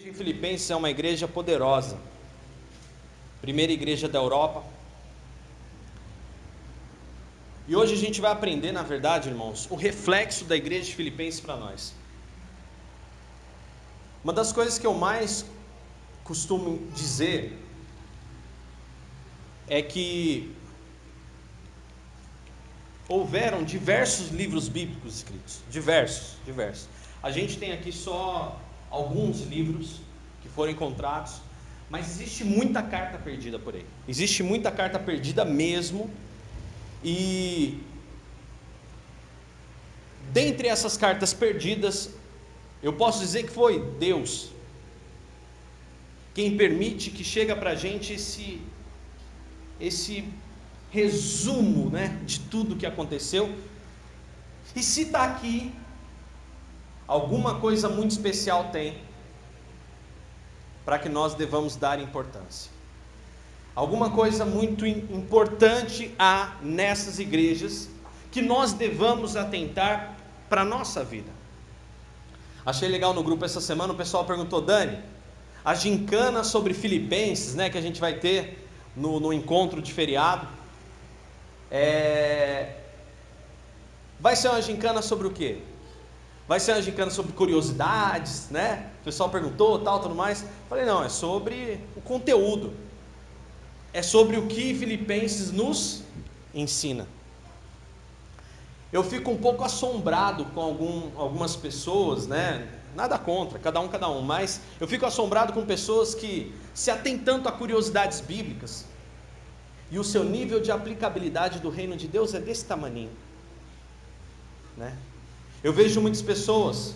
Em Filipenses é uma igreja poderosa, primeira igreja da Europa. E hoje a gente vai aprender, na verdade, irmãos, o reflexo da igreja de Filipenses para nós. Uma das coisas que eu mais costumo dizer é que houveram diversos livros bíblicos escritos, diversos. A gente tem aqui só alguns livros que foram encontrados, mas existe muita carta perdida por aí. Existe muita carta perdida mesmo. E dentre essas cartas perdidas, eu posso dizer que foi Deus quem permite que chega para a gente esse resumo, né, de tudo que aconteceu. E se está aqui, alguma coisa muito especial tem para que nós devamos dar importância. Alguma coisa muito importante há nessas igrejas que nós devamos atentar para a nossa vida. Achei legal no grupo essa semana, o pessoal perguntou: Dani, a gincana sobre Filipenses, né, que a gente vai ter no encontro de feriado, vai ser uma gincana sobre o quê? Vai ser uma gincana sobre curiosidades, né? O pessoal perguntou, tudo mais. Falei, não, é sobre o conteúdo. É sobre o que Filipenses nos ensina. Eu fico um pouco assombrado com algumas pessoas, né? Nada contra, cada um, mas eu fico assombrado com pessoas que se atêm tanto a curiosidades bíblicas e o seu nível de aplicabilidade do reino de Deus é desse tamaninho, né? Eu vejo muitas pessoas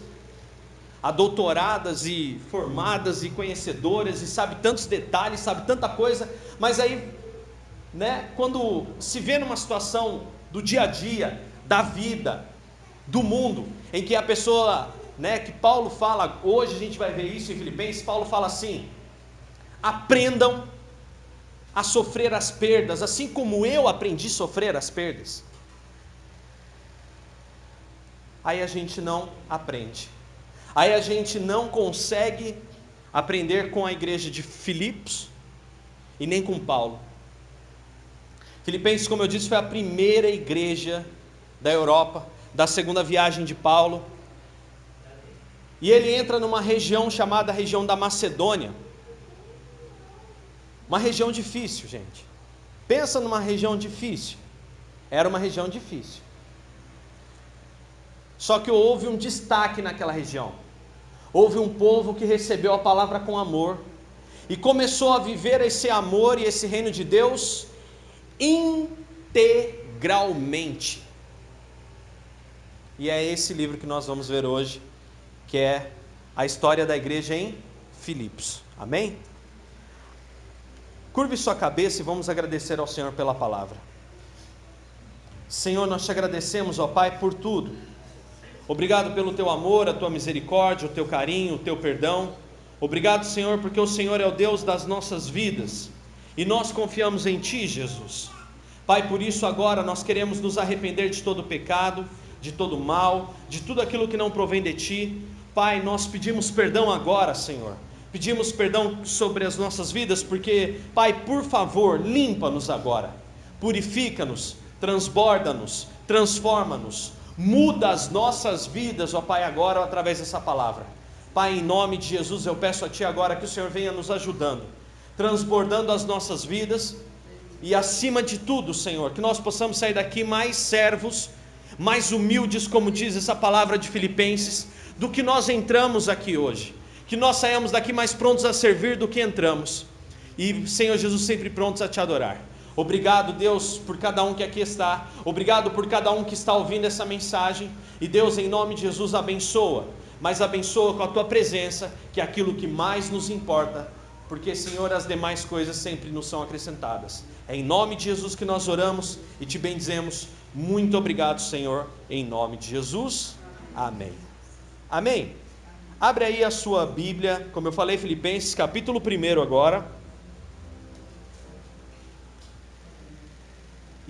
adoutoradas e formadas e conhecedoras e sabe tantos detalhes, sabe tanta coisa, mas aí, né, quando se vê numa situação do dia a dia, da vida, do mundo, em que a pessoa, né, que Paulo fala, hoje a gente vai ver isso em Filipenses, Paulo fala assim: aprendam a sofrer as perdas, assim como eu aprendi a sofrer as perdas. Aí a gente não aprende. Aí a gente não consegue aprender com a igreja de Filipos e nem com Paulo. Filipenses, como eu disse, foi a primeira igreja da Europa, da segunda viagem de Paulo. E ele entra numa região chamada região da Macedônia. Uma região difícil, gente. Pensa numa região difícil. Era uma região difícil. Só que houve um destaque naquela região. Houve um povo que recebeu a palavra com amor e começou a viver esse amor e esse reino de Deus integralmente. E é esse livro que nós vamos ver hoje, que é a história da igreja em Filipos. Amém? Curve sua cabeça e vamos agradecer ao Senhor pela palavra. Senhor, nós te agradecemos, ó Pai, por tudo. Obrigado pelo teu amor, a tua misericórdia, o teu carinho, o teu perdão. Obrigado, Senhor, porque o Senhor é o Deus das nossas vidas e nós confiamos em Ti, Jesus. Pai, por isso agora nós queremos nos arrepender de todo pecado, de todo mal, de tudo aquilo que não provém de Ti. Pai, nós pedimos perdão agora, Senhor. Pedimos perdão sobre as nossas vidas, porque, Pai, por favor, limpa-nos agora. Purifica-nos, transborda-nos, transforma-nos. Muda as nossas vidas, ó Pai, agora através dessa palavra. Pai, em nome de Jesus, eu peço a Ti agora que o Senhor venha nos ajudando, transbordando as nossas vidas, e acima de tudo, Senhor, que nós possamos sair daqui mais servos, mais humildes, como diz essa palavra de Filipenses, do que nós entramos aqui hoje. Que nós saímos daqui mais prontos a servir do que entramos. E, Senhor Jesus, sempre prontos a Te adorar. Obrigado, Deus, por cada um que aqui está. Obrigado por cada um que está ouvindo essa mensagem. E Deus, em nome de Jesus, abençoa. Mas abençoa com a Tua presença, que é aquilo que mais nos importa. Porque, Senhor, as demais coisas sempre nos são acrescentadas. É em nome de Jesus que nós oramos e Te bendizemos. Muito obrigado, Senhor, em nome de Jesus. Amém. Amém. Abre aí a sua Bíblia, como eu falei, Filipenses, capítulo 1 agora.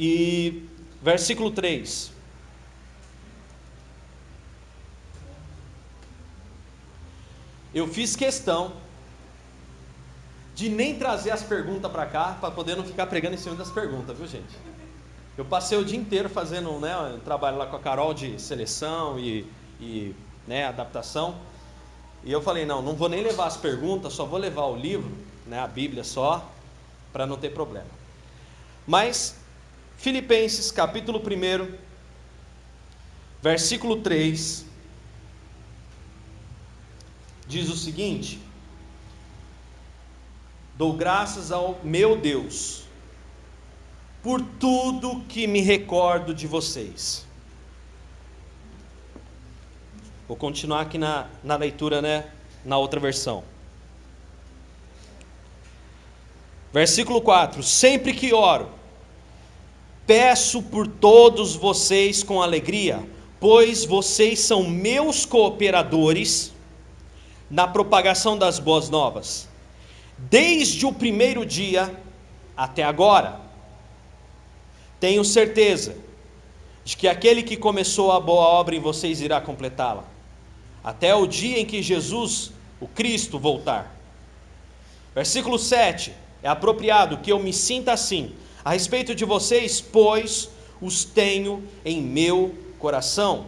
E versículo 3. Eu fiz questão de nem trazer as perguntas para cá, para poder não ficar pregando em cima das perguntas, viu, gente? Eu passei o dia inteiro fazendo um trabalho lá com a Carol de seleção e adaptação. E eu falei, não vou nem levar as perguntas, só vou levar o livro, a Bíblia só, para não ter problema. Mas, Filipenses capítulo 1, versículo 3, diz o seguinte: dou graças ao meu Deus por tudo que me recordo de vocês. Vou continuar aqui na leitura, na outra versão. Versículo 4: sempre que oro, peço por todos vocês com alegria, pois vocês são meus cooperadores na propagação das boas novas, desde o primeiro dia até agora. Tenho certeza de que aquele que começou a boa obra em vocês irá completá-la, até o dia em que Jesus, o Cristo, voltar. Versículo 7, é apropriado que eu me sinta assim a respeito de vocês, pois os tenho em meu coração.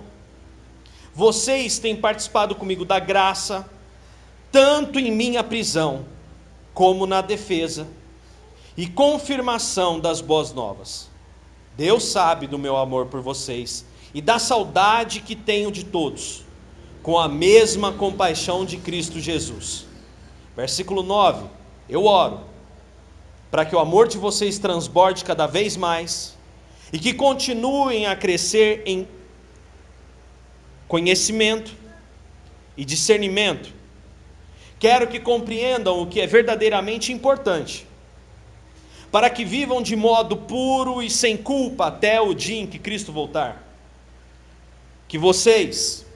Vocês têm participado comigo da graça, tanto em minha prisão, como na defesa e confirmação das boas novas. Deus sabe do meu amor por vocês e da saudade que tenho de todos, com a mesma compaixão de Cristo Jesus. Versículo 9, eu oro para que o amor de vocês transborde cada vez mais e que continuem a crescer em conhecimento e discernimento. Quero que compreendam o que é verdadeiramente importante, para que vivam de modo puro e sem culpa até o dia em que Cristo voltar. Que vocês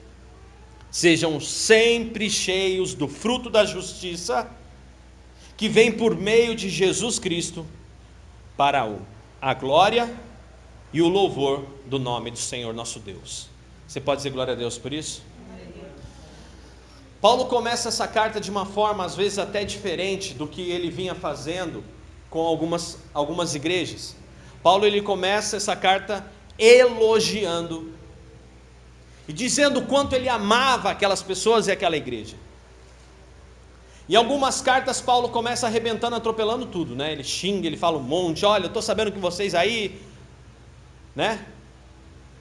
sejam sempre cheios do fruto da justiça, que vem por meio de Jesus Cristo, para a glória e o louvor do nome do Senhor nosso Deus. Você pode dizer glória a Deus por isso? Paulo começa essa carta de uma forma às vezes até diferente do que ele vinha fazendo com algumas igrejas. Paulo ele começa essa carta elogiando e dizendo o quanto ele amava aquelas pessoas e aquela igreja. Em algumas cartas Paulo começa arrebentando, atropelando tudo, Ele xinga, ele fala um monte, olha, eu estou sabendo que vocês aí,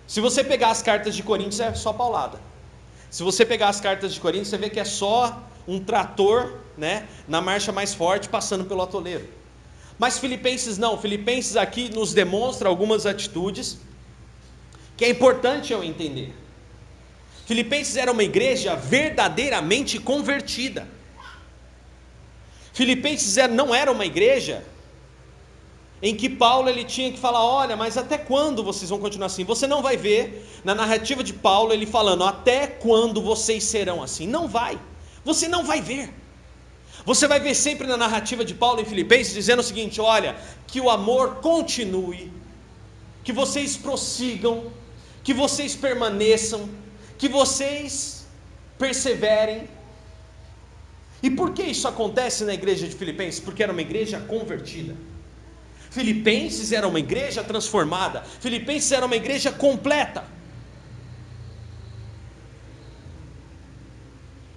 Se você pegar as cartas de Coríntios é só paulada. Se você pegar as cartas de Coríntios, você vê que é só um trator, na marcha mais forte, passando pelo atoleiro. Mas Filipenses não, Filipenses aqui nos demonstra algumas atitudes que é importante eu entender. Filipenses era uma igreja verdadeiramente convertida. Filipenses não era uma igreja em que Paulo ele tinha que falar, olha, mas até quando vocês vão continuar assim? Você não vai ver na narrativa de Paulo ele falando, até quando vocês serão assim? Não vai, você não vai ver. Você vai ver sempre na narrativa de Paulo em Filipenses dizendo o seguinte, olha, que o amor continue, que vocês prossigam, que vocês permaneçam, que vocês perseverem. E por que isso acontece na igreja de Filipenses? Porque era uma igreja convertida. Filipenses era uma igreja transformada. Filipenses era uma igreja completa.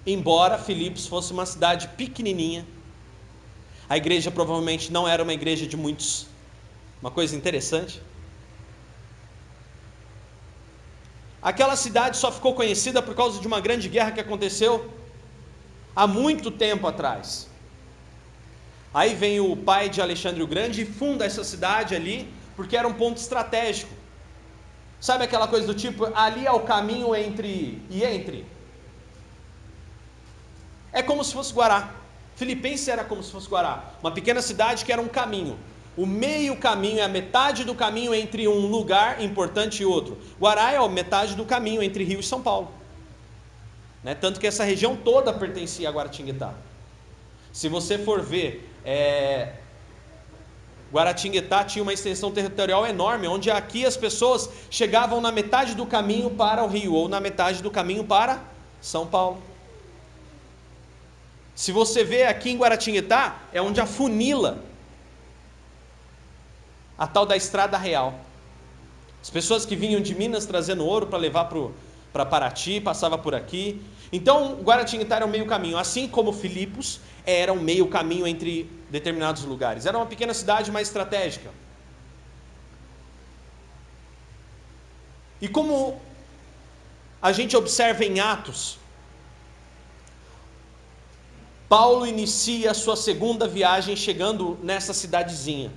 Embora Filipos fosse uma cidade pequenininha, a igreja provavelmente não era uma igreja de muitos. Uma coisa interessante, aquela cidade só ficou conhecida por causa de uma grande guerra que aconteceu há muito tempo atrás. Aí vem o pai de Alexandre o Grande e funda essa cidade ali, porque era um ponto estratégico. Sabe aquela coisa do tipo, ali é o caminho entre e entre? É como se fosse Guará. Filipenses era como se fosse Guará, uma pequena cidade que era um caminho. O meio caminho é a metade do caminho entre um lugar importante e outro. Guará é a metade do caminho entre Rio e São Paulo. Tanto que essa região toda pertencia a Guaratinguetá. Se você for ver, Guaratinguetá tinha uma extensão territorial enorme, onde aqui as pessoas chegavam na metade do caminho para o Rio, ou na metade do caminho para São Paulo. Se você vê aqui em Guaratinguetá, é onde afunila a tal da Estrada Real. As pessoas que vinham de Minas trazendo ouro para levar para Paraty, passava por aqui. Então, Guaratinguetá era um meio caminho, assim como Filipos era um meio caminho entre determinados lugares. Era uma pequena cidade mais estratégica. E como a gente observa em Atos, Paulo inicia a sua segunda viagem chegando nessa cidadezinha.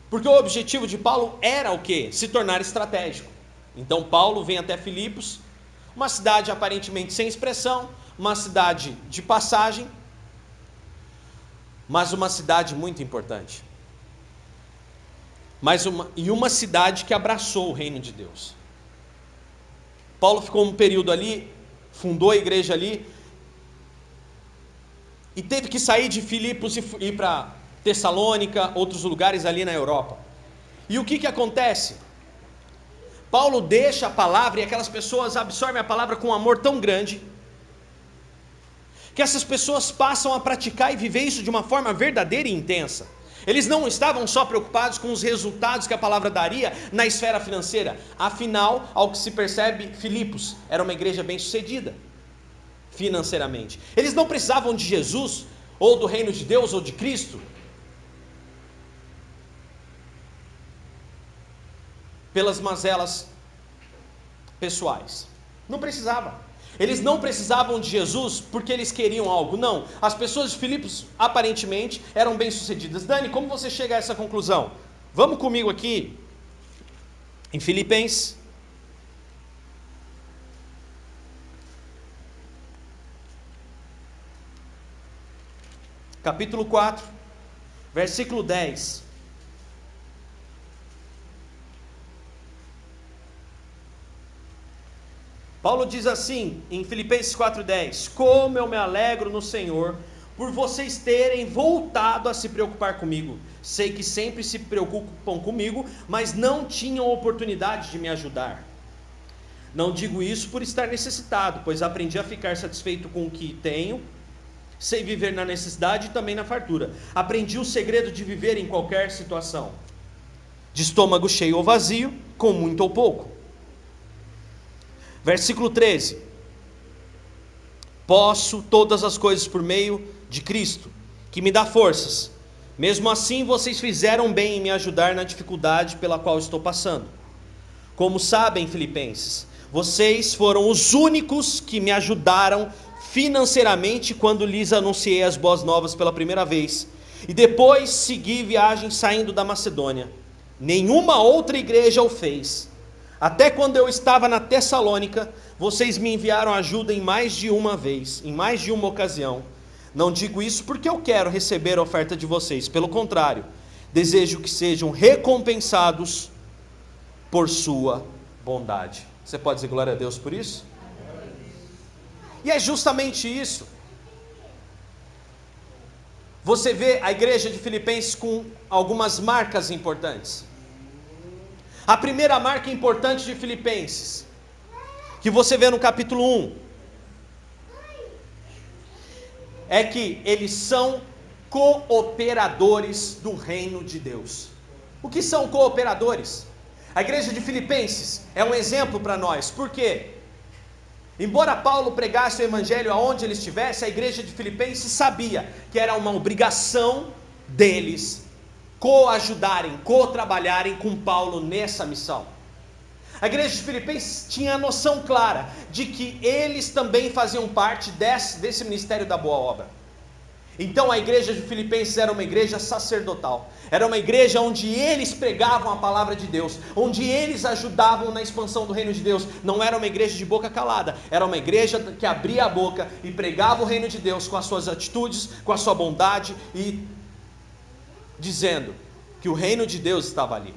Porque o objetivo de Paulo era o quê? Se tornar estratégico. Então Paulo vem até Filipos, uma cidade aparentemente sem expressão, uma cidade de passagem, mas uma cidade muito importante. Uma cidade que abraçou o reino de Deus. Paulo ficou um período ali, fundou a igreja ali, e teve que sair de Filipos e ir para Tessalônica, outros lugares ali na Europa. E o que acontece? Paulo deixa a palavra e aquelas pessoas absorvem a palavra com um amor tão grande, que essas pessoas passam a praticar e viver isso de uma forma verdadeira e intensa. Eles não estavam só preocupados com os resultados que a palavra daria na esfera financeira. Afinal, ao que se percebe, Filipos era uma igreja bem-sucedida financeiramente. Eles não precisavam de Jesus, ou do reino de Deus, ou de Cristo, pelas mazelas pessoais. Não precisava. Eles não precisavam de Jesus porque eles queriam algo. Não. As pessoas de Filipos aparentemente eram bem-sucedidas. Dani, como você chega a essa conclusão? Vamos comigo aqui em Filipenses. Capítulo 4, versículo 10. Paulo diz assim, em Filipenses 4,10: como eu me alegro no Senhor, por vocês terem voltado a se preocupar comigo. Sei que sempre se preocupam comigo, mas não tinham oportunidade de me ajudar. Não digo isso por estar necessitado, pois aprendi a ficar satisfeito com o que tenho. Sei viver na necessidade e também na fartura. Aprendi o segredo de viver em qualquer situação, de estômago cheio ou vazio, com muito ou pouco. Versículo 13: posso todas as coisas por meio de Cristo, que me dá forças. Mesmo assim vocês fizeram bem em me ajudar na dificuldade pela qual estou passando. Como sabem, filipenses, vocês foram os únicos que me ajudaram financeiramente quando lhes anunciei as boas novas pela primeira vez, e depois segui viagem saindo da Macedônia. Nenhuma outra igreja o fez. Até quando eu estava na Tessalônica, vocês me enviaram ajuda em mais de uma vez, em mais de uma ocasião. Não digo isso porque eu quero receber a oferta de vocês, pelo contrário, desejo que sejam recompensados por sua bondade. Você pode dizer glória a Deus por isso? E é justamente isso. Você vê a igreja de Filipenses com algumas marcas importantes. A primeira marca importante de Filipenses, que você vê no capítulo 1, é que eles são cooperadores do reino de Deus. O que são cooperadores? A igreja de Filipenses é um exemplo para nós. Por quê? Embora Paulo pregasse o evangelho aonde ele estivesse, a igreja de Filipenses sabia que era uma obrigação deles coajudarem, co-trabalharem com Paulo nessa missão. A igreja de Filipenses tinha a noção clara de que eles também faziam parte desse ministério da boa obra. Então a igreja de Filipenses era uma igreja sacerdotal, era uma igreja onde eles pregavam a palavra de Deus, onde eles ajudavam na expansão do reino de Deus. Não era uma igreja de boca calada, era uma igreja que abria a boca e pregava o reino de Deus com as suas atitudes, com a sua bondade e dizendo que o reino de Deus estava ali.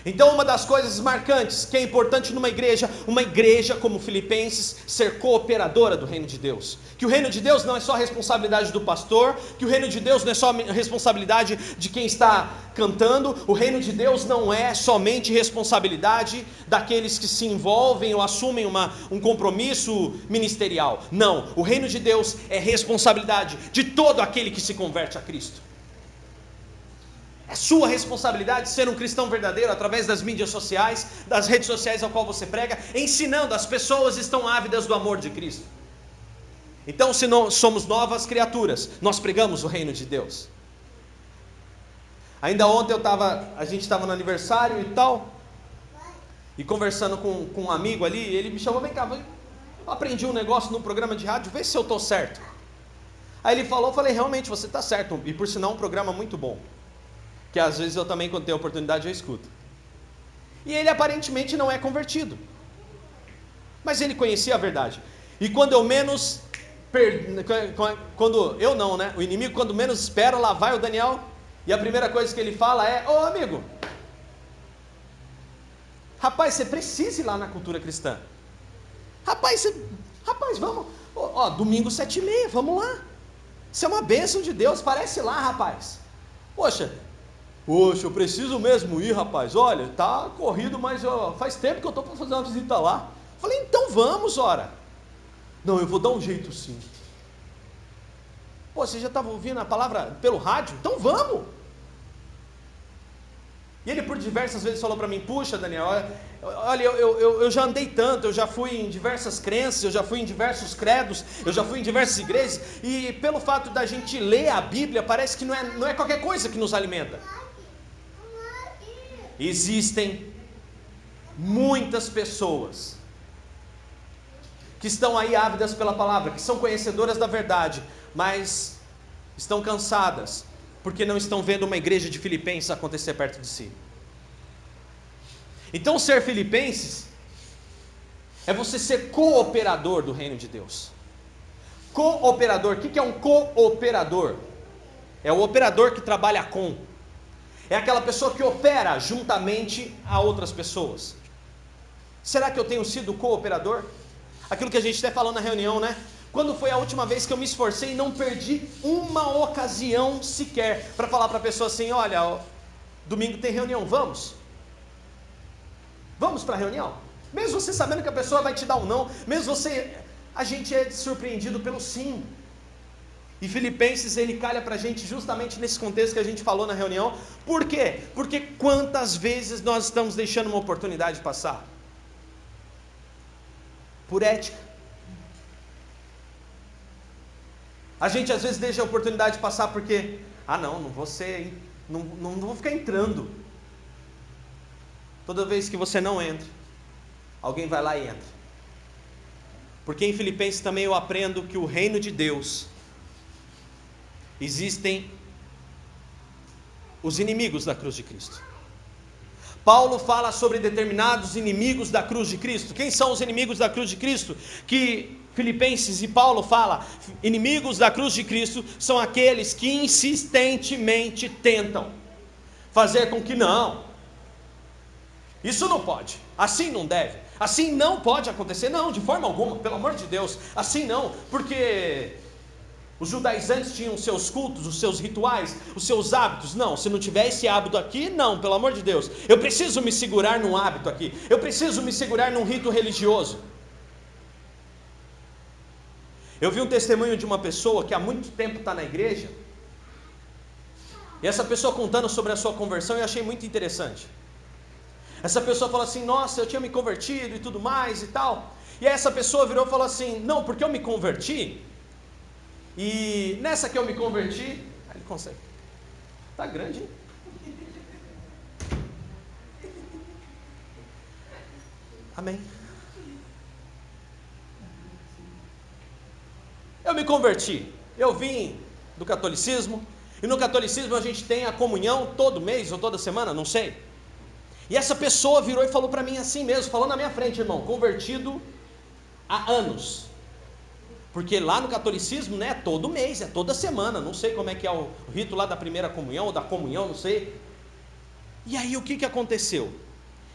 Então, uma das coisas marcantes que é importante numa igreja, uma igreja como Filipenses, ser cooperadora do reino de Deus. Que o reino de Deus não é só responsabilidade do pastor, que o reino de Deus não é só responsabilidade de quem está cantando, o reino de Deus não é somente responsabilidade daqueles que se envolvem ou assumem um compromisso ministerial. Não, o reino de Deus é responsabilidade de todo aquele que se converte a Cristo. É sua responsabilidade ser um cristão verdadeiro através das mídias sociais, das redes sociais ao qual você prega, ensinando, as pessoas estão ávidas do amor de Cristo. Então, se não somos novas criaturas, nós pregamos o reino de Deus. Ainda ontem a gente estava no aniversário e tal, e conversando com um amigo ali, ele me chamou, vem cá, eu aprendi um negócio no programa de rádio, vê se eu estou certo. Aí ele falou, eu falei, realmente você está certo, e por sinal um programa muito bom. Que às vezes eu também, quando tenho oportunidade, eu escuto. E ele aparentemente não é convertido, mas ele conhecia a verdade. E quando eu menos quando eu não, né? O inimigo, quando menos espera, lá vai o Daniel, e a primeira coisa que ele fala é: ô amigo, rapaz, você precisa ir lá na cultura cristã. Rapaz, vamos, domingo 7h30, vamos lá. Isso é uma bênção de Deus, parece lá, rapaz. Poxa, eu preciso mesmo ir, rapaz. Olha, tá corrido, mas faz tempo que eu estou para fazer uma visita lá. Falei, então vamos, ora. Não, eu vou dar um jeito sim. Pô, você já estava ouvindo a palavra pelo rádio? Então vamos. E ele por diversas vezes falou para mim, puxa Daniel, olha, eu já andei tanto, eu já fui em diversas crenças, eu já fui em diversos credos, eu já fui em diversas igrejas, e pelo fato da gente ler a Bíblia, parece que não é qualquer coisa que nos alimenta. Existem muitas pessoas que estão aí ávidas pela palavra, que são conhecedoras da verdade, mas estão cansadas, porque não estão vendo uma igreja de Filipenses acontecer perto de si. Então ser filipenses é você ser cooperador do reino de Deus. Cooperador, o que é um cooperador? É o operador que trabalha com. É aquela pessoa que opera juntamente a outras pessoas. Será que eu tenho sido cooperador? Aquilo que a gente até falou na reunião, né? Quando foi a última vez que eu me esforcei e não perdi uma ocasião sequer para falar para a pessoa assim, olha, domingo tem reunião, vamos? Vamos para a reunião? Mesmo você sabendo que a pessoa vai te dar um não, a gente é surpreendido pelo sim. E Filipenses, ele calha para a gente justamente nesse contexto que a gente falou na reunião. Por quê? Porque quantas vezes nós estamos deixando uma oportunidade passar? Por ética. A gente às vezes deixa a oportunidade passar porque, não vou ser, não vou ficar entrando. Toda vez que você não entra, alguém vai lá e entra. Porque em Filipenses também eu aprendo que o reino de Deus, existem os inimigos da cruz de Cristo. Paulo fala sobre determinados inimigos da cruz de Cristo. Quem são os inimigos da cruz de Cristo? Que Filipenses e Paulo fala, inimigos da cruz de Cristo são aqueles que insistentemente tentam fazer com que não, isso não pode, assim não deve, assim não pode acontecer, não, de forma alguma, pelo amor de Deus, assim não, porque os judaizantes tinham os seus cultos, os seus rituais, os seus hábitos. Não, se não tiver esse hábito aqui, não, pelo amor de Deus. Eu preciso me segurar num hábito aqui. Eu preciso me segurar num rito religioso. Eu vi um testemunho de uma pessoa que há muito tempo está na igreja. E essa pessoa contando sobre a sua conversão, eu achei muito interessante. Essa pessoa falou assim, nossa, eu tinha me convertido e tudo mais e tal. E aí essa pessoa virou e falou assim, não, porque eu me converti. E nessa que eu me converti, ele consegue. Tá grande, hein? Amém. Eu me converti. Eu vim do catolicismo. E no catolicismo a gente tem a comunhão todo mês ou toda semana, não sei. E essa pessoa virou e falou para mim assim mesmo, falou na minha frente, irmão, convertido há anos. Porque lá no catolicismo, né, é todo mês, é toda semana, não sei como é que é o rito lá da primeira comunhão, ou da comunhão, não sei. E aí o que aconteceu?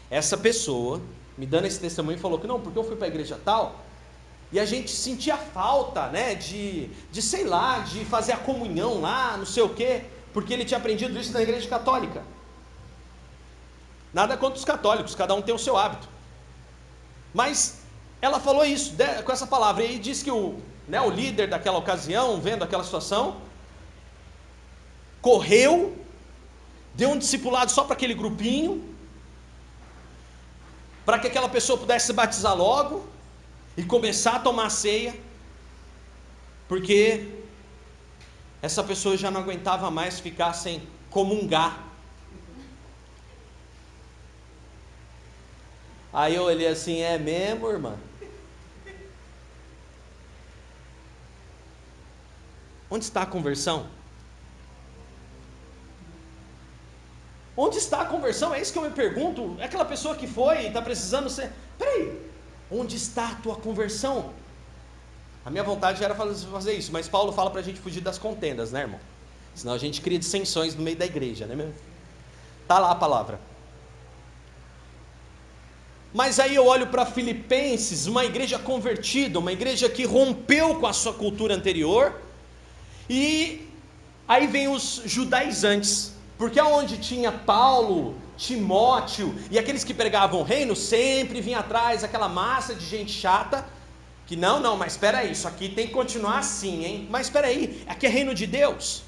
essa pessoa, me dando esse testemunho, falou que não, porque eu fui para a igreja tal, e a gente sentia falta, né, de sei lá, de fazer a comunhão lá, não sei o quê, porque ele tinha aprendido isso na igreja católica. Nada contra os católicos, cada um tem o seu hábito. Mas ela falou isso, com essa palavra, e disse que o líder daquela ocasião, vendo aquela situação, correu, deu um discipulado só para aquele grupinho, para que aquela pessoa pudesse se batizar logo, e começar a tomar a ceia, porque essa pessoa já não aguentava mais ficar sem comungar. Aí eu olhei assim, é mesmo, irmã? Onde está a conversão? Onde está a conversão? É isso que eu me pergunto. É aquela pessoa que foi e está precisando ser... Peraí, onde está a tua conversão? A minha vontade era fazer isso, mas Paulo fala para a gente fugir das contendas, né, irmão? Senão a gente cria dissensões no meio da igreja, né mesmo? Está lá a palavra. Mas aí eu olho para Filipenses, uma igreja convertida, uma igreja que rompeu com a sua cultura anterior, e aí vem os judaizantes, porque aonde tinha Paulo, Timóteo e aqueles que pregavam o reino, sempre vinha atrás aquela massa de gente chata, que não, mas espera aí, isso aqui tem que continuar assim, hein? Mas espera aí, aqui é reino de Deus.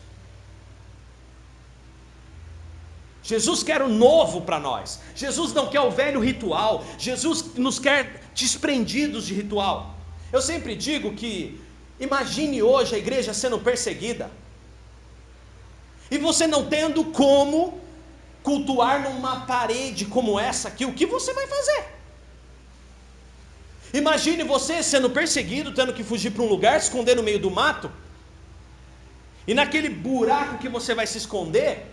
Jesus quer o novo para nós. Jesus não quer o velho ritual. Jesus nos quer desprendidos de ritual. Eu sempre digo que, imagine hoje a igreja sendo perseguida, e você não tendo como cultuar numa parede como essa aqui, o que você vai fazer? Imagine você sendo perseguido, tendo que fugir para um lugar, se esconder no meio do mato, e naquele buraco que você vai se esconder,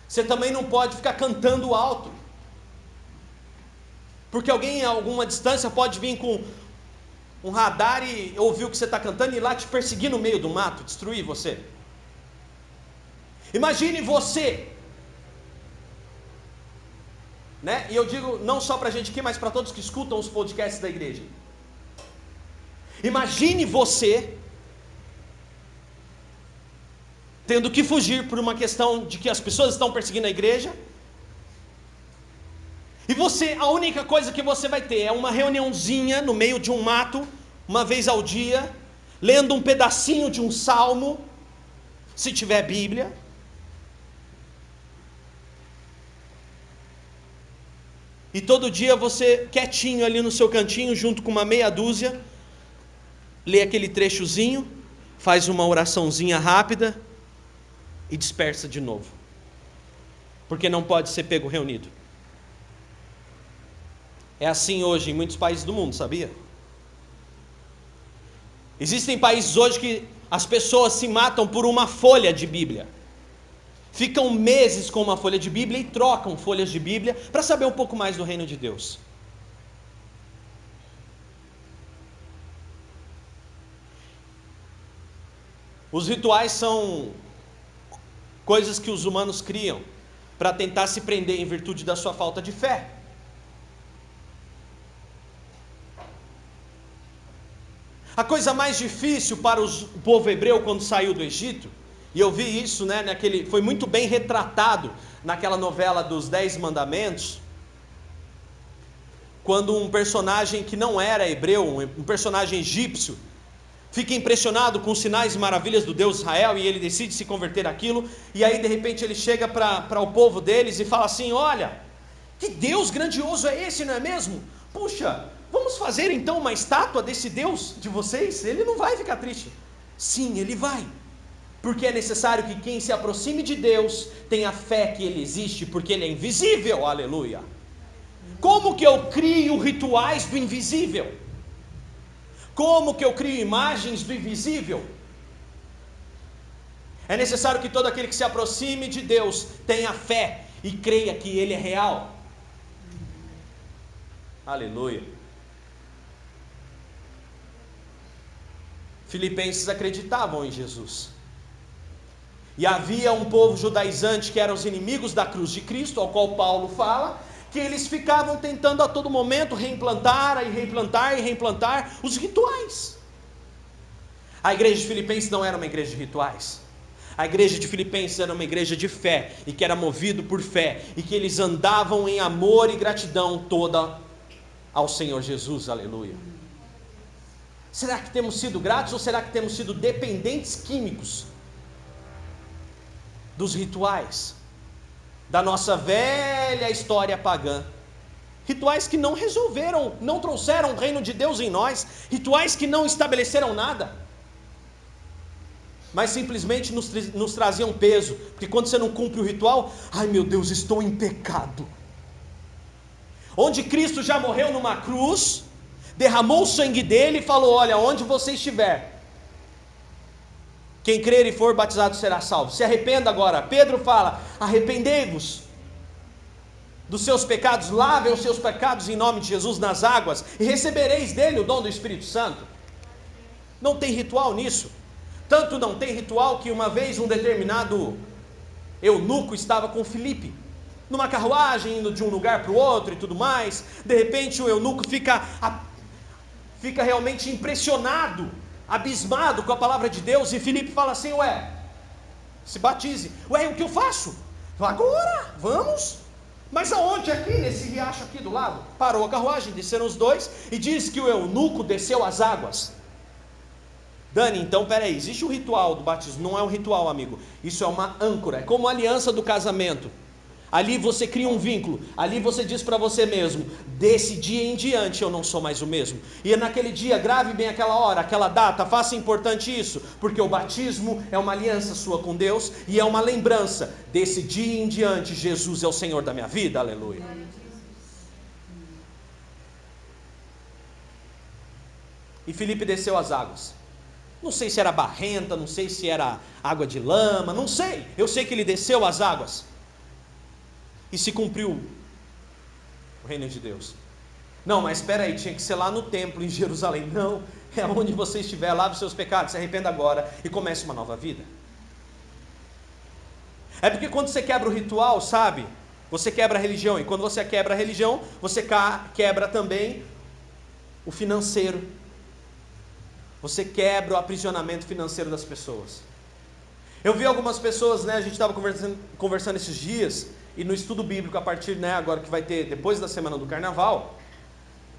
você também não pode ficar cantando alto, porque alguém a alguma distância pode vir com um radar e ouvir o que você está cantando e ir lá te perseguir no meio do mato, destruir você. Imagine você, né? E eu digo não só para a gente aqui, mas para todos que escutam os podcasts da igreja. Imagine você tendo que fugir por uma questão de que as pessoas estão perseguindo a igreja, e você, a única coisa que você vai ter é uma reuniãozinha no meio de um mato, uma vez ao dia, lendo um pedacinho de um salmo, se tiver Bíblia, e todo dia você quietinho ali no seu cantinho, junto com uma meia dúzia, lê aquele trechozinho, faz uma oraçãozinha rápida, e dispersa de novo, porque não pode ser pego reunido. É assim hoje em muitos países do mundo, sabia? Existem países hoje que as pessoas se matam por uma folha de Bíblia, ficam meses com uma folha de Bíblia e trocam folhas de Bíblia para saber um pouco mais do reino de Deus. Os rituais são coisas que os humanos criam para tentar se prender em virtude da sua falta de fé. A coisa mais difícil para o povo hebreu quando saiu do Egito, e eu vi isso, né, foi muito bem retratado naquela novela dos 10 Mandamentos, quando um personagem que não era hebreu, um personagem egípcio, fica impressionado com os sinais e maravilhas do Deus Israel, e ele decide se converter àquilo, e aí de repente ele chega para o povo deles e fala assim: olha, que Deus grandioso é esse, não é mesmo? Puxa, vamos fazer então uma estátua desse Deus de vocês? Ele não vai ficar triste. Sim, ele vai, porque é necessário que quem se aproxime de Deus tenha fé que ele existe, porque ele é invisível, aleluia. Como que eu crio rituais do invisível? Como que eu crio imagens do invisível? É necessário que todo aquele que se aproxime de Deus tenha fé e creia que Ele é real. Aleluia. Filipenses acreditavam em Jesus. E havia um povo judaizante que eram os inimigos da cruz de Cristo, ao qual Paulo fala, que eles ficavam tentando a todo momento reimplantar os rituais. A igreja de Filipenses não era uma igreja de rituais. A igreja de Filipenses era uma igreja de fé, e que era movido por fé, e que eles andavam em amor e gratidão toda ao Senhor Jesus, aleluia. Será que temos sido gratos, ou será que temos sido dependentes químicos dos rituais, da nossa velha história pagã? Rituais que não resolveram, não trouxeram o reino de Deus em nós, rituais que não estabeleceram nada, mas simplesmente nos traziam peso, porque quando você não cumpre o ritual, ai meu Deus, estou em pecado. Onde Cristo já morreu numa cruz, derramou o sangue dele e falou: olha, onde você estiver, quem crer e for batizado será salvo. Se arrependa agora. Pedro fala: arrependei-vos dos seus pecados, lavem os seus pecados em nome de Jesus nas águas, e recebereis dele o dom do Espírito Santo. Não tem ritual nisso. Tanto não tem ritual que uma vez um determinado eunuco estava com Filipe, numa carruagem, indo de um lugar para o outro e tudo mais. De repente o eunuco fica realmente impressionado, abismado com a palavra de Deus, e Filipe fala assim: ué, se batize. Ué, o que eu faço? Agora, vamos. Mas aonde? Aqui, nesse riacho aqui do lado. Parou a carruagem, desceram os dois, e diz que o eunuco desceu as águas. Dani, então peraí, existe o ritual do batismo? Não é um ritual, amigo, isso é uma âncora, é como a aliança do casamento. Ali você cria um vínculo, ali você diz para você mesmo: desse dia em diante eu não sou mais o mesmo. E naquele dia, grave bem aquela hora, aquela data, faça importante isso, porque o batismo é uma aliança sua com Deus, e é uma lembrança: desse dia em diante Jesus é o Senhor da minha vida, aleluia. E Filipe desceu as águas. Não sei se era barrenta, não sei se era água de lama, não sei. Eu sei que ele desceu as águas e se cumpriu o reino de Deus. Não, mas espera aí, tinha que ser lá no templo em Jerusalém. Não, é onde você estiver, lave os seus pecados, se arrependa agora e comece uma nova vida. É porque quando você quebra o ritual, sabe, você quebra a religião, e quando você quebra a religião, você quebra também o financeiro. Você quebra o aprisionamento financeiro das pessoas. Eu vi algumas pessoas, né, a gente estava conversando esses dias, e no estudo bíblico, a partir, né, agora que vai ter, depois da semana do carnaval,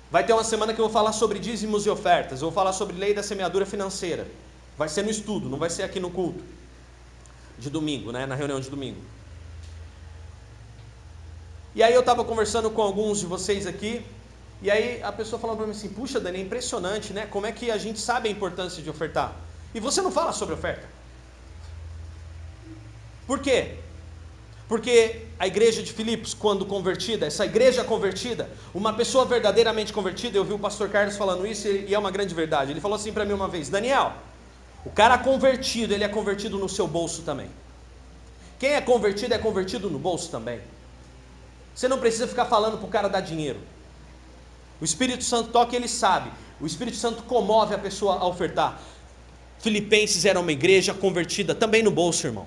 vai ter uma semana que eu vou falar sobre dízimos e ofertas, eu vou falar sobre lei da semeadura financeira. Vai ser no estudo, não vai ser aqui no culto de domingo, né, na reunião de domingo. E aí eu estava conversando com alguns de vocês aqui, e aí a pessoa falando para mim assim: puxa, Dani, é impressionante, né, como é que a gente sabe a importância de ofertar, e você não fala sobre oferta. Por quê? Porque a igreja de Filipos, quando convertida, essa igreja convertida, uma pessoa verdadeiramente convertida, eu vi o pastor Carlos falando isso, e é uma grande verdade. Ele falou assim para mim uma vez: Daniel, o cara convertido, ele é convertido no seu bolso também. Quem é convertido no bolso também. Você não precisa ficar falando para o cara dar dinheiro. O Espírito Santo toca e ele sabe. O Espírito Santo comove a pessoa a ofertar. Filipenses era uma igreja convertida também no bolso, irmão.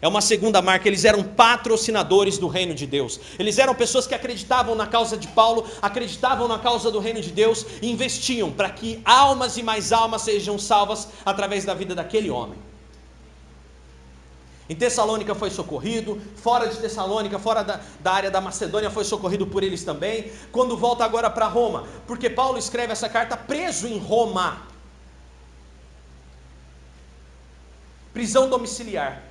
É uma segunda marca. Eles eram patrocinadores do reino de Deus. Eles eram pessoas que acreditavam na causa de Paulo, acreditavam na causa do reino de Deus, e investiam para que almas e mais almas sejam salvas através da vida daquele homem. Em Tessalônica foi socorrido, fora de Tessalônica, fora da área da Macedônia, foi socorrido por eles também. Quando volta agora para Roma, porque Paulo escreve essa carta preso em Roma, prisão domiciliar.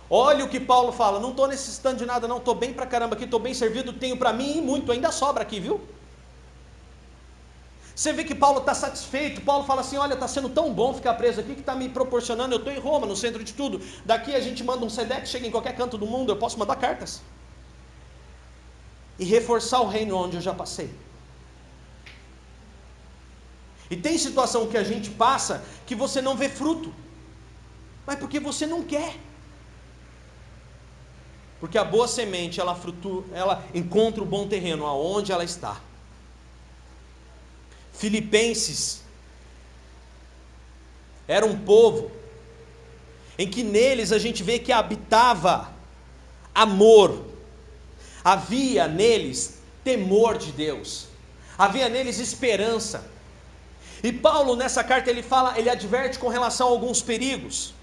Olha o que Paulo fala: não estou necessitando de nada não, estou bem pra caramba aqui, estou bem servido, tenho para mim e muito, ainda sobra aqui, viu? Você vê que Paulo está satisfeito. Paulo fala assim: olha, está sendo tão bom ficar preso aqui, que está me proporcionando, eu estou em Roma, no centro de tudo, daqui a gente manda um SEDEX, chega em qualquer canto do mundo, eu posso mandar cartas e reforçar o reino onde eu já passei. E tem situação que a gente passa que você não vê fruto, mas porque você não quer. Porque a boa semente, ela encontra o bom terreno aonde ela está. Filipenses era um povo em que neles a gente vê que habitava amor, havia neles temor de Deus, havia neles esperança. E Paulo nessa carta ele adverte com relação a alguns perigos.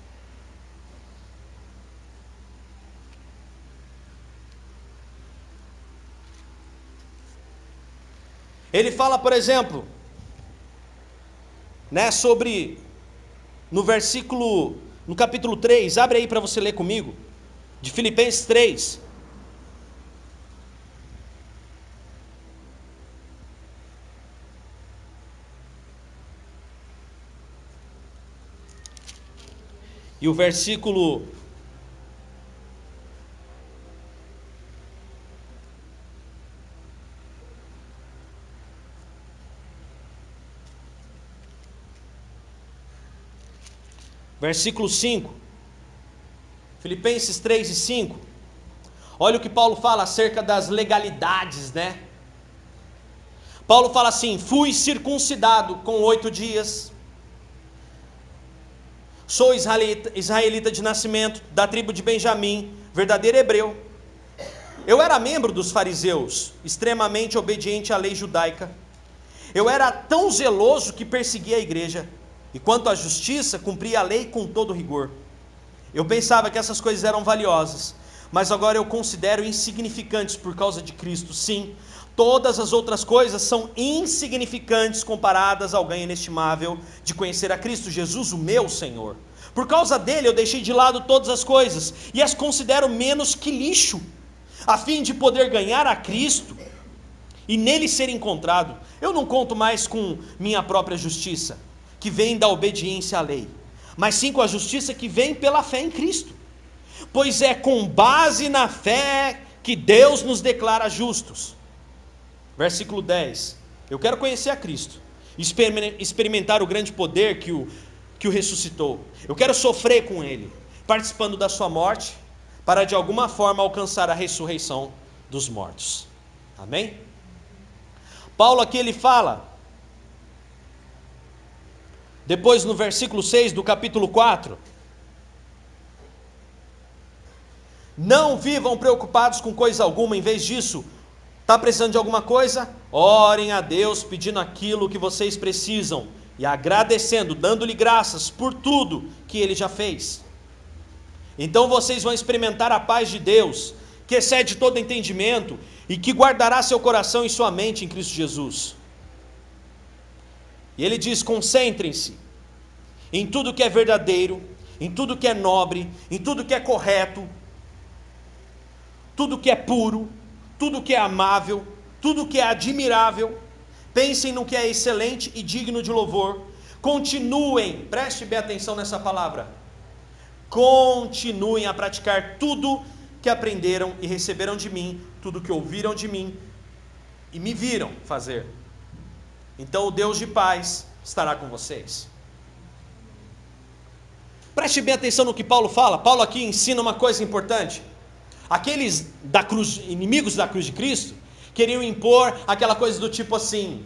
Ele fala, por exemplo, sobre no capítulo 3, abre aí para você ler comigo, de Filipenses 3. E o versículo 5, Filipenses 3 e 5, olha o que Paulo fala acerca das legalidades, Paulo fala assim: fui circuncidado com 8 dias, sou israelita de nascimento, da tribo de Benjamim, verdadeiro hebreu. Eu era membro dos fariseus, extremamente obediente à lei judaica. Eu era tão zeloso que perseguia a igreja, e quanto à justiça, cumpria a lei com todo rigor. Eu pensava que essas coisas eram valiosas, mas agora eu considero insignificantes por causa de Cristo. Sim, todas as outras coisas são insignificantes comparadas ao ganho inestimável de conhecer a Cristo Jesus, o meu Senhor. Por causa dele eu deixei de lado todas as coisas e as considero menos que lixo, a fim de poder ganhar a Cristo e nele ser encontrado. Eu não conto mais com minha própria justiça, que vem da obediência à lei, mas sim com a justiça que vem pela fé em Cristo. Pois é com base na fé que Deus nos declara justos. Versículo 10. Eu quero conhecer a Cristo, experimentar o grande poder que o ressuscitou. Eu quero sofrer com Ele, participando da sua morte, para de alguma forma alcançar a ressurreição dos mortos. Amém? Paulo aqui ele fala, depois no versículo 6 do capítulo 4, não vivam preocupados com coisa alguma, em vez disso, está precisando de alguma coisa? Orem a Deus pedindo aquilo que vocês precisam e agradecendo, dando-lhe graças por tudo que Ele já fez. Então vocês vão experimentar a paz de Deus, que excede todo entendimento e que guardará seu coração e sua mente em Cristo Jesus. E ele diz: concentrem-se em tudo que é verdadeiro, em tudo que é nobre, em tudo que é correto, tudo que é puro, tudo que é amável, tudo que é admirável. Pensem no que é excelente e digno de louvor. Continuem, preste bem atenção nessa palavra, continuem a praticar tudo que aprenderam e receberam de mim, tudo que ouviram de mim e me viram fazer. Então o Deus de paz estará com vocês. Preste bem atenção no que Paulo fala. Paulo aqui ensina uma coisa importante. Aqueles inimigos da cruz de Cristo, queriam impor aquela coisa do tipo assim: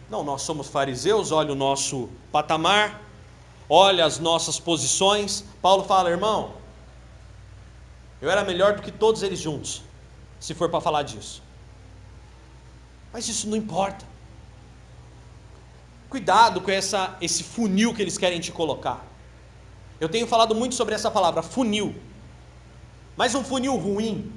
não, nós somos fariseus, olha o nosso patamar, olha as nossas posições. Paulo fala: irmão, eu era melhor do que todos eles juntos, se for para falar disso. Mas isso não importa. Cuidado com esse funil que eles querem te colocar. Eu tenho falado muito sobre essa palavra, funil. Mas um funil ruim.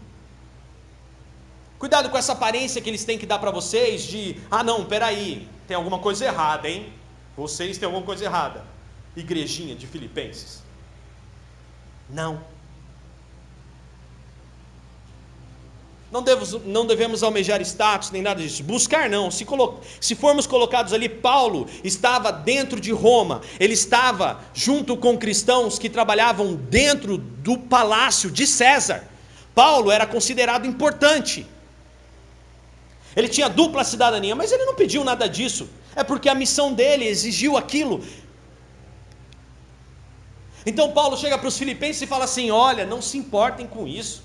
Cuidado com essa aparência que eles têm que dar para vocês de: ah não, peraí, tem alguma coisa errada, hein? Vocês têm alguma coisa errada. Igrejinha de Filipenses. Não. Não devemos almejar status, nem nada disso. Buscar não. Se formos colocados ali, Paulo estava dentro de Roma. Ele estava junto com cristãos que trabalhavam dentro do palácio de César. Paulo era considerado importante. Ele tinha dupla cidadania, mas ele não pediu nada disso. É porque a missão dele exigiu aquilo. Então Paulo chega para os filipenses e fala assim: olha, não se importem com isso.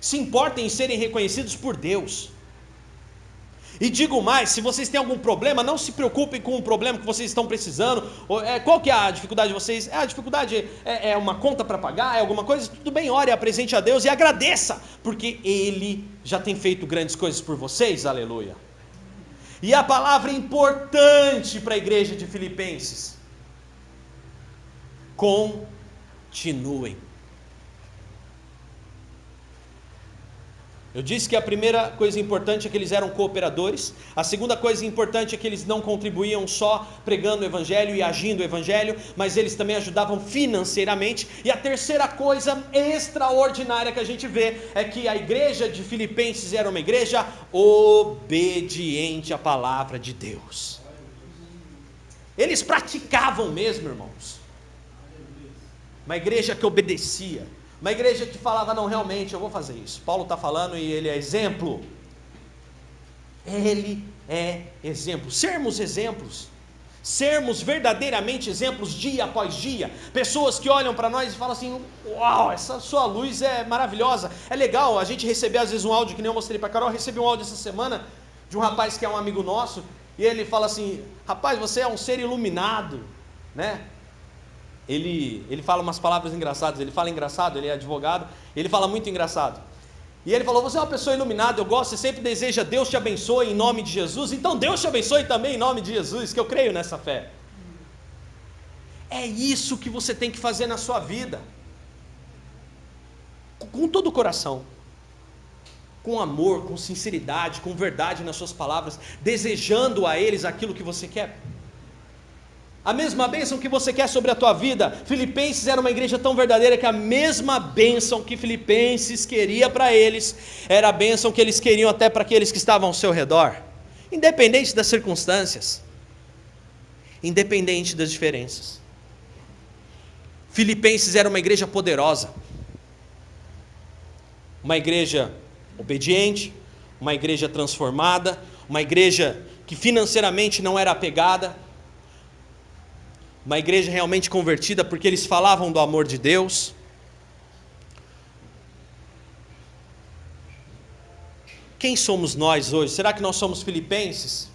Se importem em serem reconhecidos por Deus. E digo mais, se vocês têm algum problema, não se preocupem com o problema que vocês estão precisando. Qual que é a dificuldade de vocês? A dificuldade é uma conta para pagar? É alguma coisa? Tudo bem, ore, apresente a Deus e agradeça, porque Ele já tem feito grandes coisas por vocês, aleluia. E a palavra importante para a igreja de Filipenses: continuem. Eu disse que a primeira coisa importante é que eles eram cooperadores. A segunda coisa importante é que eles não contribuíam só pregando o evangelho e agindo o evangelho, mas eles também ajudavam financeiramente. E a terceira coisa extraordinária que a gente vê é que a igreja de Filipenses era uma igreja obediente à palavra de Deus. Eles praticavam mesmo, irmãos. Uma igreja que obedecia. Uma igreja que falava, não, realmente eu vou fazer isso. Paulo está falando e ele é exemplo. Ele é exemplo. Sermos exemplos. Sermos verdadeiramente exemplos dia após dia. Pessoas que olham para nós e falam assim, uau, essa sua luz é maravilhosa. É legal a gente receber às vezes um áudio, que nem eu mostrei para a Carol. Eu recebi um áudio essa semana de um rapaz que é um amigo nosso. E ele fala assim, rapaz, você é um ser iluminado, né? Ele fala umas palavras engraçadas, ele fala engraçado, ele é advogado, ele fala muito engraçado. E ele falou, você é uma pessoa iluminada, eu gosto, você sempre deseja, Deus te abençoe em nome de Jesus, então Deus te abençoe também em nome de Jesus, que eu creio nessa fé. É isso que você tem que fazer na sua vida, com todo o coração, com amor, com sinceridade, com verdade nas suas palavras, desejando a eles aquilo que você quer. A mesma bênção que você quer sobre a tua vida. Filipenses era uma igreja tão verdadeira que a mesma bênção que Filipenses queria para eles, era a bênção que eles queriam até para aqueles que estavam ao seu redor. Independente das circunstâncias. Independente das diferenças. Filipenses era uma igreja poderosa. Uma igreja obediente, uma igreja transformada, uma igreja que financeiramente não era apegada, uma igreja realmente convertida, porque eles falavam do amor de Deus. Quem somos nós hoje? Será que nós somos filipenses?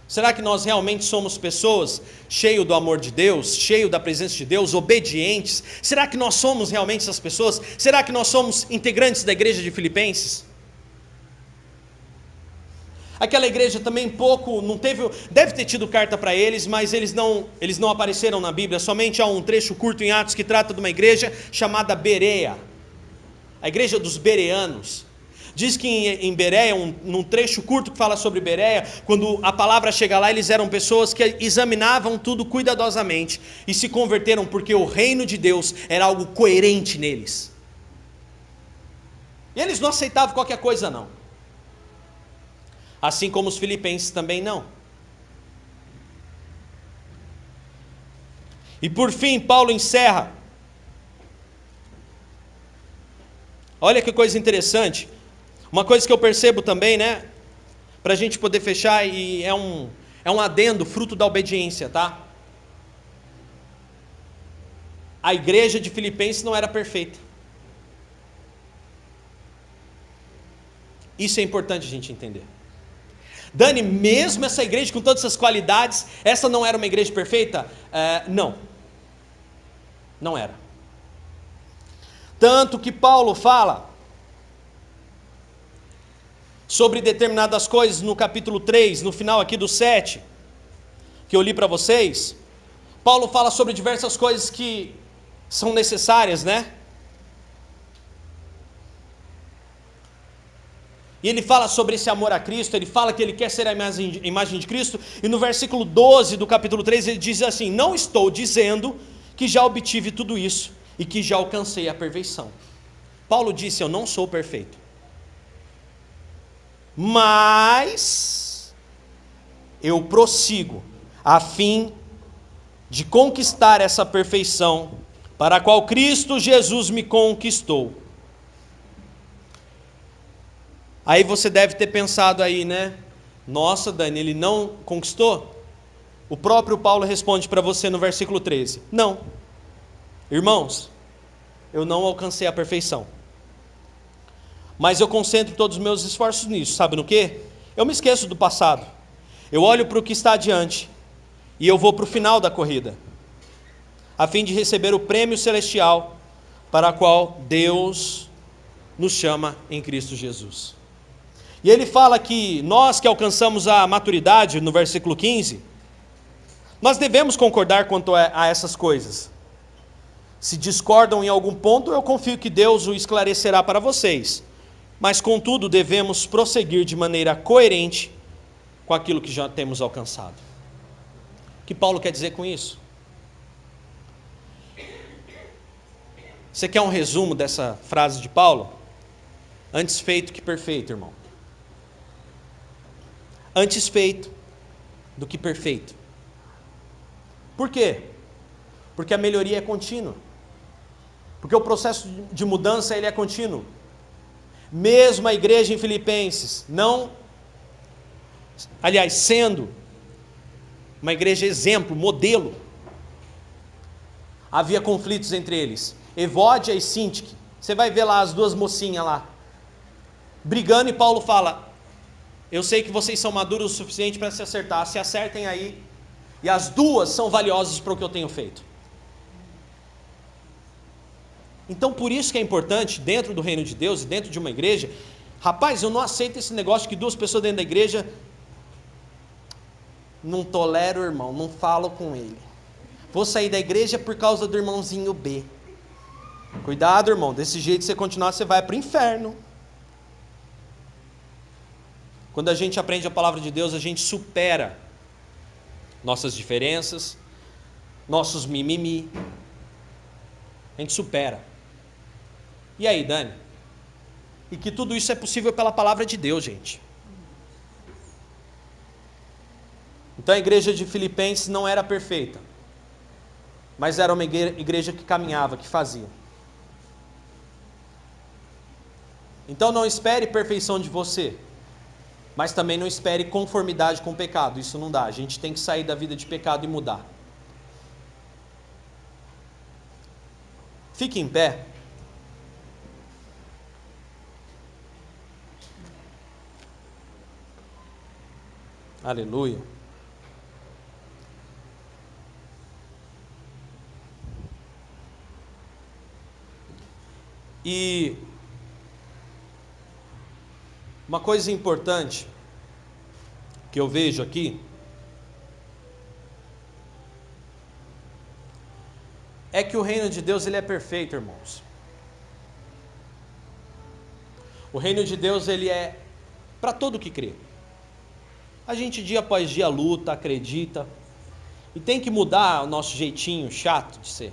Será que nós realmente somos pessoas cheias do amor de Deus, cheias da presença de Deus, obedientes? Será que nós somos realmente essas pessoas? Será que nós somos integrantes da igreja de Filipenses? Aquela igreja também não teve, deve ter tido carta para eles, mas eles não apareceram na Bíblia. Somente há um trecho curto em Atos que trata de uma igreja chamada Bereia, a igreja dos bereanos. Diz que em Bereia, num trecho curto que fala sobre Bereia, quando a palavra chega lá, eles eram pessoas que examinavam tudo cuidadosamente e se converteram porque o reino de Deus era algo coerente neles. E eles não aceitavam qualquer coisa não. Assim como os filipenses também não. E por fim, Paulo encerra. Olha que coisa interessante. Uma coisa que eu percebo também, né? Para a gente poder fechar, e é um adendo, fruto da obediência, tá? A igreja de Filipenses não era perfeita. Isso é importante a gente entender. Dani, mesmo essa igreja com todas essas qualidades, essa não era uma igreja perfeita? Não. Não era. Tanto que Paulo fala sobre determinadas coisas no capítulo 3, no final aqui do 7, que eu li para vocês. Paulo fala sobre diversas coisas que são necessárias, né? E ele fala sobre esse amor a Cristo, ele fala que ele quer ser a imagem de Cristo, e no versículo 12 do capítulo 3 ele diz assim, não estou dizendo que já obtive tudo isso, e que já alcancei a perfeição. Paulo disse, eu não sou perfeito, mas eu prossigo, a fim de conquistar essa perfeição, para a qual Cristo Jesus me conquistou. Aí você deve ter pensado aí, né? Nossa, Dani, ele não conquistou? O próprio Paulo responde para você no versículo 13. Não. Irmãos, eu não alcancei a perfeição. Mas eu concentro todos os meus esforços nisso. Sabe no quê? Eu me esqueço do passado. Eu olho para o que está adiante e eu vou para o final da corrida, a fim de receber o prêmio celestial para o qual Deus nos chama em Cristo Jesus. E ele fala que nós que alcançamos a maturidade, no versículo 15, nós devemos concordar quanto a essas coisas. Se discordam em algum ponto, eu confio que Deus o esclarecerá para vocês. Mas, contudo, devemos prosseguir de maneira coerente com aquilo que já temos alcançado. O que Paulo quer dizer com isso? Você quer um resumo dessa frase de Paulo? Antes feito que perfeito, irmão. Antes feito do que perfeito. Por quê? Porque a melhoria é contínua. Porque o processo de mudança ele é contínuo. Mesmo a igreja em Filipenses, sendo uma igreja exemplo, modelo, havia conflitos entre eles. Evódia e Sintique. Você vai ver lá as duas mocinhas lá, brigando, e Paulo fala: eu sei que vocês são maduros o suficiente para se acertar, se acertem aí, e as duas são valiosas para o que eu tenho feito. Então por isso que é importante, dentro do reino de Deus e dentro de uma igreja, rapaz, eu não aceito esse negócio que duas pessoas dentro da igreja, não tolero o irmão, não falo com ele, vou sair da igreja por causa do irmãozinho B. Cuidado, irmão, desse jeito você continuar, você vai para o inferno. Quando a gente aprende a palavra de Deus, a gente supera nossas diferenças, nossos mimimi, a gente supera. E aí, Dani? E que tudo isso é possível pela palavra de Deus, gente. Então a igreja de Filipenses não era perfeita, mas era uma igreja que caminhava, que fazia. Então não espere perfeição de você, mas também não espere conformidade com o pecado. Isso não dá. A gente tem que sair da vida de pecado e mudar. Fique em pé. Aleluia. E uma coisa importante que eu vejo aqui é que o reino de Deus ele é perfeito, irmãos. O reino de Deus ele é para todo que crê. A gente dia após dia luta, acredita, e tem que mudar o nosso jeitinho chato de ser.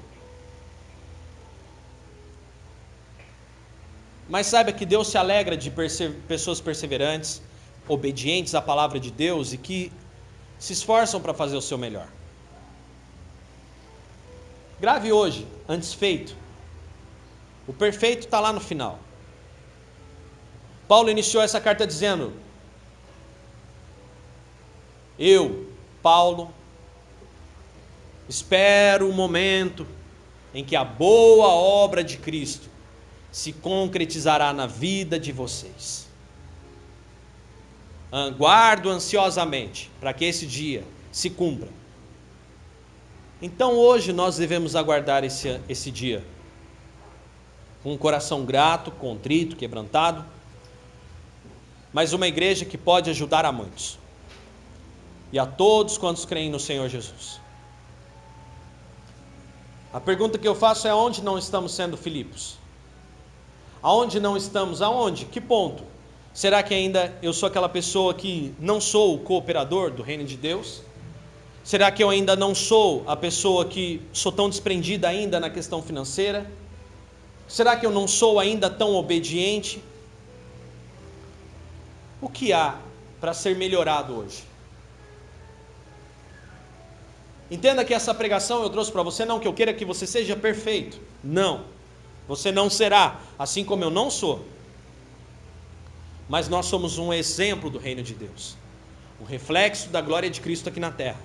Mas saiba que Deus se alegra de pessoas perseverantes, obedientes à palavra de Deus e que se esforçam para fazer o seu melhor. Grave hoje, antes feito. O perfeito está lá no final. Paulo iniciou essa carta dizendo: eu, Paulo, espero o momento em que a boa obra de Cristo se concretizará na vida de vocês. Aguardo ansiosamente para que esse dia se cumpra. Então hoje nós devemos aguardar esse dia com um coração grato, contrito, quebrantado, mas uma igreja que pode ajudar a muitos e a todos quantos creem no Senhor Jesus. A pergunta que eu faço é: aonde não estamos sendo Filipos? Aonde não estamos? Aonde? Que ponto? Será que ainda eu sou aquela pessoa que não sou o cooperador do reino de Deus? Será que eu ainda não sou a pessoa que sou tão desprendida ainda na questão financeira? Será que eu não sou ainda tão obediente? O que há para ser melhorado hoje? Entenda que essa pregação eu trouxe para você, não que eu queira que você seja perfeito. Não, você não será, assim como eu não sou. Mas nós somos um exemplo do reino de Deus, um reflexo da glória de Cristo aqui na terra.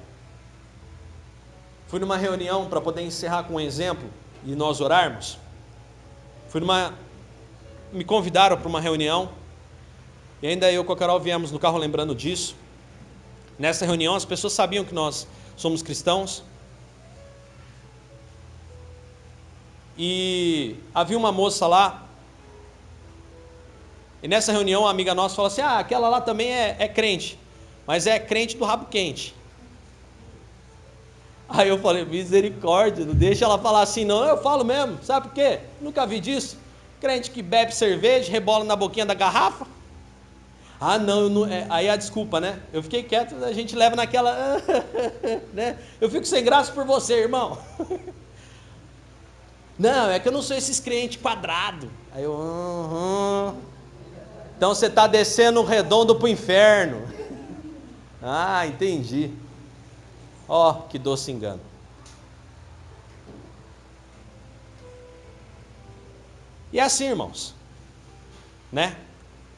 Fui numa reunião para poder encerrar com um exemplo e nós orarmos. Me convidaram para uma reunião E ainda eu com a Carol viemos no carro lembrando disso. Nessa reunião as pessoas sabiam que nós somos cristãos. E havia uma moça lá. E nessa reunião uma amiga nossa falou assim: aquela lá também é crente, mas é crente do rabo quente. Aí eu falei: misericórdia, não deixa ela falar assim não. Eu falo mesmo, sabe por quê? Nunca vi disso. Crente que bebe cerveja, rebola na boquinha da garrafa. Não, aí a desculpa, né? Eu fiquei quieto, a gente leva naquela, né? Eu fico sem graça por você, irmão. Não, é que eu não sou esses crentes quadrados. Aí eu, Então você está descendo redondo para o inferno. Entendi. Que doce engano. E é assim, irmãos, né?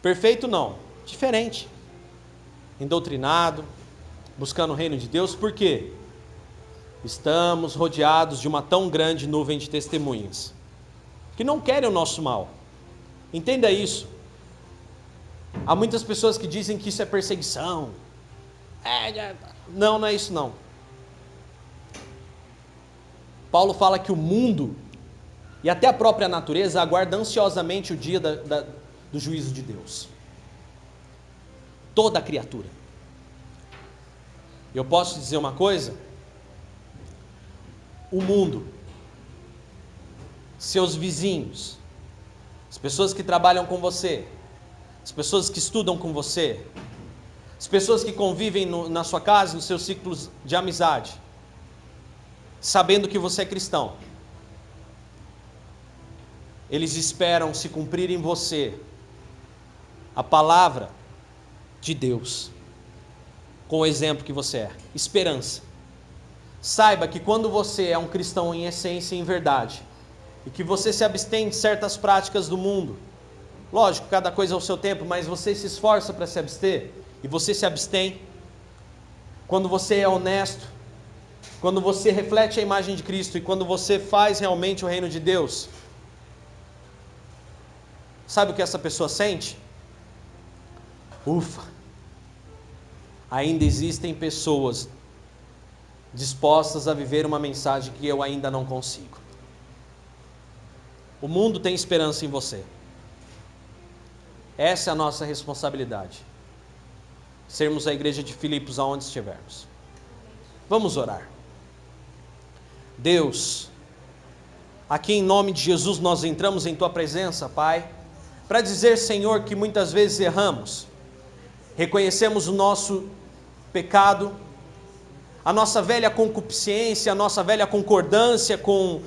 Perfeito não, diferente, indoutrinado, buscando o reino de Deus. Por quê? Estamos rodeados de uma tão grande nuvem de testemunhas que não querem o nosso mal. Entenda isso. Há muitas pessoas que dizem que isso é perseguição. Não é isso não. Paulo fala que o mundo e até a própria natureza aguarda ansiosamente o dia do juízo de Deus. Toda a criatura. Eu posso dizer uma coisa? O mundo, seus vizinhos, as pessoas que trabalham com você, as pessoas que estudam com você, as pessoas que convivem na sua casa, nos seus ciclos de amizade, sabendo que você é cristão, eles esperam se cumprir em você a palavra de Deus, com o exemplo que você é. Esperança. Saiba que quando você é um cristão em essência e em verdade, e que você se abstém de certas práticas do mundo, lógico, cada coisa ao seu tempo, mas você se esforça para se abster, e você se abstém, quando você é honesto, quando você reflete a imagem de Cristo, e quando você faz realmente o reino de Deus, sabe o que essa pessoa sente? Ufa! Ainda existem pessoas dispostas a viver uma mensagem que eu ainda não consigo. O mundo tem esperança em você. Essa é a nossa responsabilidade. Sermos a igreja de Filipos aonde estivermos. Vamos orar. Deus, aqui em nome de Jesus nós entramos em Tua presença, Pai, para dizer, Senhor, que muitas vezes erramos. Reconhecemos o nosso pecado, a nossa velha concupiscência, a nossa velha concordância com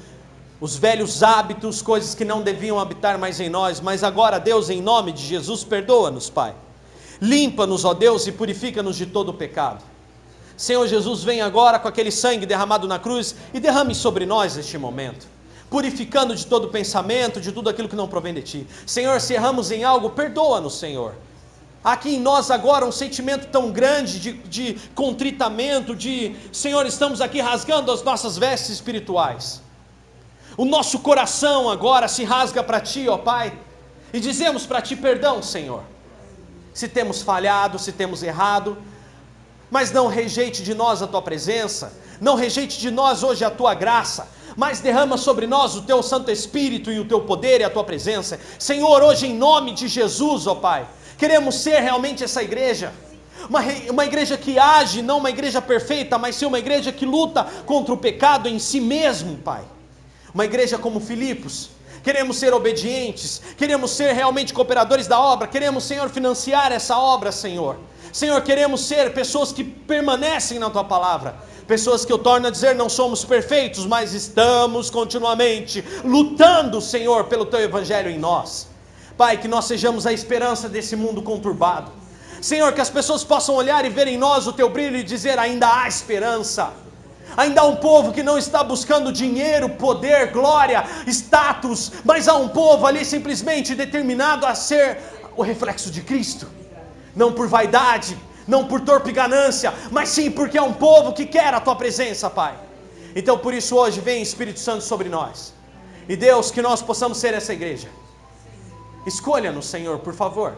os velhos hábitos, coisas que não deviam habitar mais em nós, mas agora, Deus, em nome de Jesus, perdoa-nos, Pai. Limpa-nos, ó Deus, e purifica-nos de todo o pecado. Senhor Jesus, vem agora com aquele sangue derramado na cruz e derrame sobre nós neste momento, purificando de todo pensamento, de tudo aquilo que não provém de Ti. Senhor, se erramos em algo, perdoa-nos, Senhor. Aqui em nós agora um sentimento tão grande de contritamento, Senhor, estamos aqui rasgando as nossas vestes espirituais. O nosso coração agora se rasga para Ti, ó Pai, e dizemos para Ti perdão, Senhor, se temos falhado, se temos errado, mas não rejeite de nós a Tua presença, não rejeite de nós hoje a Tua graça, mas derrama sobre nós o Teu Santo Espírito e o Teu poder e a Tua presença. Senhor, hoje em nome de Jesus, ó Pai, queremos ser realmente essa igreja, uma igreja que age, não uma igreja perfeita, mas sim uma igreja que luta contra o pecado em si mesmo, Pai. Uma igreja como Filipos. Queremos ser obedientes, queremos ser realmente cooperadores da obra, queremos, Senhor, financiar essa obra, Senhor. Senhor, queremos ser pessoas que permanecem na Tua palavra, pessoas que eu torno a dizer, não somos perfeitos, mas estamos continuamente lutando, Senhor, pelo Teu Evangelho em nós. Pai, que nós sejamos a esperança desse mundo conturbado. Senhor, que as pessoas possam olhar e ver em nós o Teu brilho e dizer, ainda há esperança. Ainda há um povo que não está buscando dinheiro, poder, glória, status, mas há um povo ali simplesmente determinado a ser o reflexo de Cristo. Não por vaidade, não por torpe ganância, mas sim porque é um povo que quer a Tua presença, Pai. Então por isso hoje vem Espírito Santo sobre nós. E Deus, que nós possamos ser essa igreja. Escolha-nos, Senhor, por favor.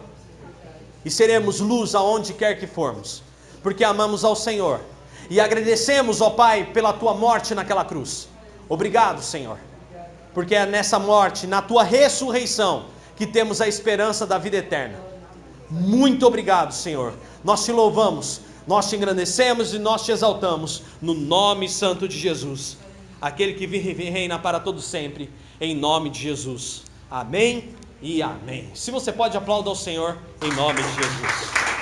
e seremos luz aonde quer que formos, porque amamos ao Senhor e agradecemos, ó Pai, pela tua morte naquela cruz. Obrigado, Senhor, porque é nessa morte, na tua ressurreição, que temos a esperança da vida eterna. Muito obrigado, Senhor. Nós te louvamos, nós te engrandecemos e nós te exaltamos, no nome santo de Jesus, aquele que vive e reina para todo sempre, em nome de Jesus. Amém e amém. Se você pode, aplauda ao Senhor, em nome de Jesus.